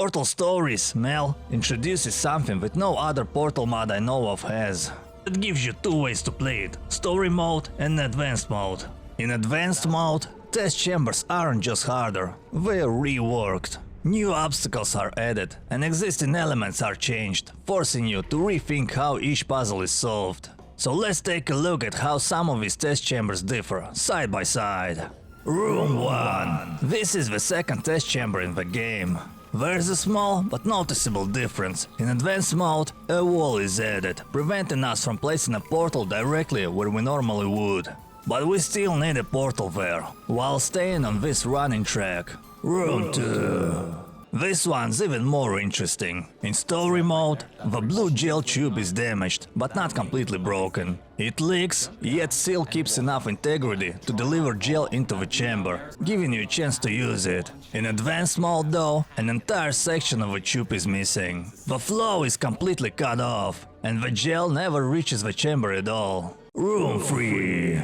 Portal Stories Mel introduces something that no other Portal mod I know of has. It gives you two ways to play it, story mode and advanced mode. In advanced mode, test chambers aren't just harder, they're reworked. New obstacles are added and existing elements are changed, forcing you to rethink how each puzzle is solved. So let's take a look at how some of these test chambers differ, side by side. Room 1. This is the second test chamber in the game. There's a small but noticeable difference. In advanced mode, a wall is added, preventing us from placing a portal directly where we normally would. But we still need a portal there, while staying on this running track. Room 2. This one's even more interesting. In story mode, the blue gel tube is damaged, but not completely broken. It leaks, yet still keeps enough integrity to deliver gel into the chamber, giving you a chance to use it. In advanced mode though, an entire section of the tube is missing. The flow is completely cut off, and the gel never reaches the chamber at all. Room 3.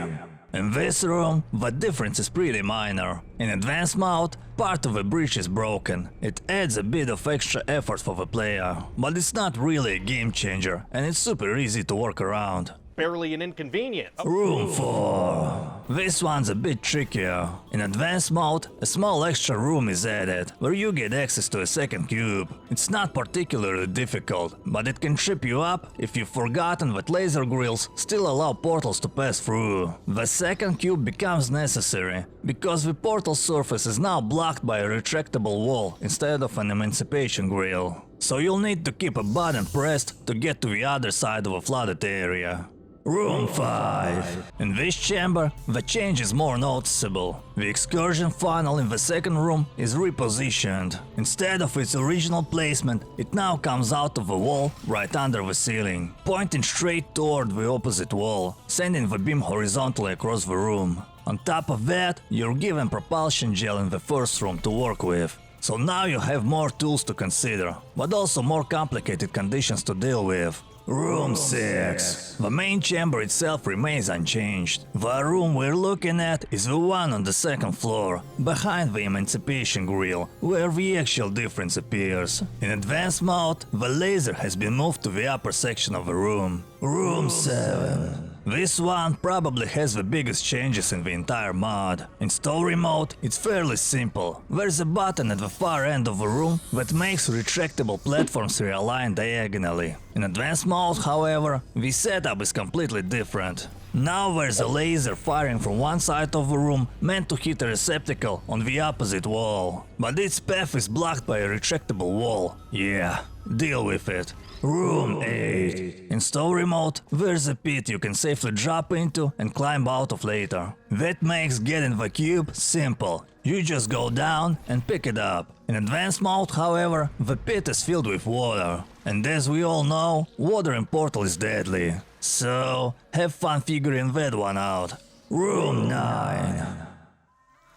In this room, the difference is pretty minor. In advanced mode, part of the bridge is broken. It adds a bit of extra effort for the player, but it's not really a game changer, and it's super easy to work around. Barely an inconvenience. Room 4. This one's a bit trickier. In advanced mode, a small extra room is added, where you get access to a second cube. It's not particularly difficult, but it can trip you up if you've forgotten that laser grills still allow portals to pass through. The second cube becomes necessary, because the portal surface is now blocked by a retractable wall instead of an emancipation grill. So you'll need to keep a button pressed to get to the other side of a flooded area. Room 5. In this chamber, the change is more noticeable. The excursion funnel in the second room is repositioned. Instead of its original placement, it now comes out of the wall right under the ceiling, pointing straight toward the opposite wall, sending the beam horizontally across the room. On top of that, you're given propulsion gel in the first room to work with. So now you have more tools to consider, but also more complicated conditions to deal with. Room 6. The main chamber itself remains unchanged. The room we're looking at is the one on the second floor, behind the emancipation grill, where the actual difference appears. In advanced mode, the laser has been moved to the upper section of the room. Room 7. This one probably has the biggest changes in the entire mod. In story mode, it's fairly simple. There's a button at the far end of the room that makes retractable platforms realign diagonally. In advanced mode, however, the setup is completely different. Now there's a laser firing from one side of the room meant to hit a receptacle on the opposite wall. But its path is blocked by a retractable wall. Yeah, deal with it. Room 8. In story mode, there's a pit you can safely drop into and climb out of later. That makes getting the cube simple. You just go down and pick it up. In advanced mode, however, the pit is filled with water. And as we all know, water in Portal is deadly. So, have fun figuring that one out. Room 9.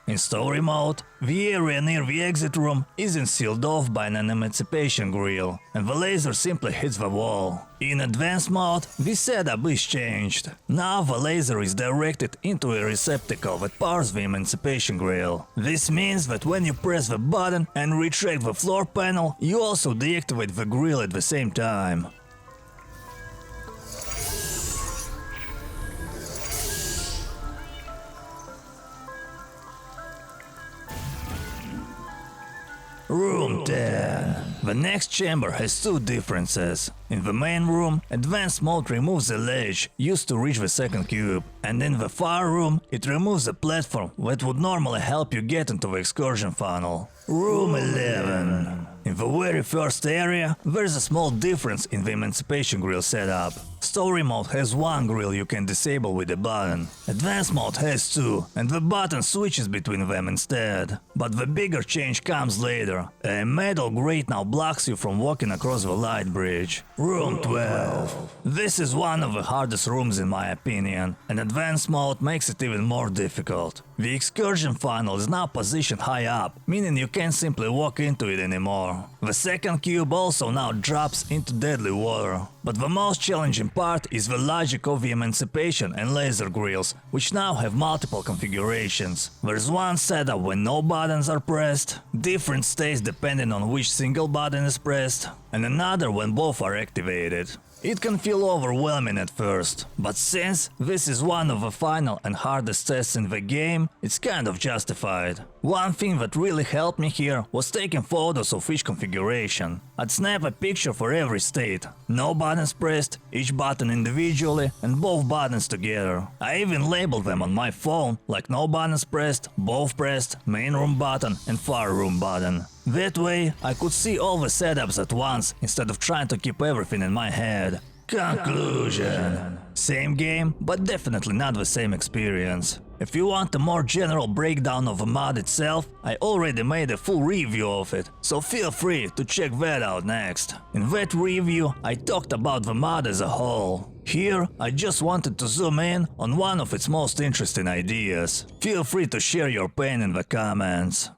In story mode, the area near the exit room isn't sealed off by an emancipation grill, and the laser simply hits the wall. In advanced mode, the setup is changed. Now the laser is directed into a receptacle that powers the emancipation grill. This means that when you press the button and retract the floor panel, you also deactivate the grill at the same time. Room 10. The next chamber has two differences. In the main room, advanced mode removes a ledge used to reach the second cube, and in the far room, it removes a platform that would normally help you get into the excursion funnel. Room 11. In the very first area, there's a small difference in the emancipation grill setup. Story mode has one grill you can disable with a button. Advanced mode has two, and the button switches between them instead. But the bigger change comes later. A metal grate now blocks you from walking across the light bridge. Room 12. This is one of the hardest rooms in my opinion, and advanced mode makes it even more difficult. The excursion funnel is now positioned high up, meaning you can't simply walk into it anymore. The second cube also now drops into deadly water. But the most challenging part part is the logic of the emancipation and laser grills, which now have multiple configurations. There's one setup when no buttons are pressed, different states depending on which single button is pressed, and another when both are activated. It can feel overwhelming at first, but since this is one of the final and hardest tests in the game, it's kind of justified. One thing that really helped me here was taking photos of each configuration. I'd snap a picture for every state. No buttons pressed, each button individually, and both buttons together. I even labeled them on my phone, like no buttons pressed, both pressed, main room button and far room button. That way, I could see all the setups at once, instead of trying to keep everything in my head. Conclusion. Same game, but definitely not the same experience. If you want a more general breakdown of the mod itself, I already made a full review of it, so feel free to check that out next. In that review, I talked about the mod as a whole. Here, I just wanted to zoom in on one of its most interesting ideas. Feel free to share your pain in the comments.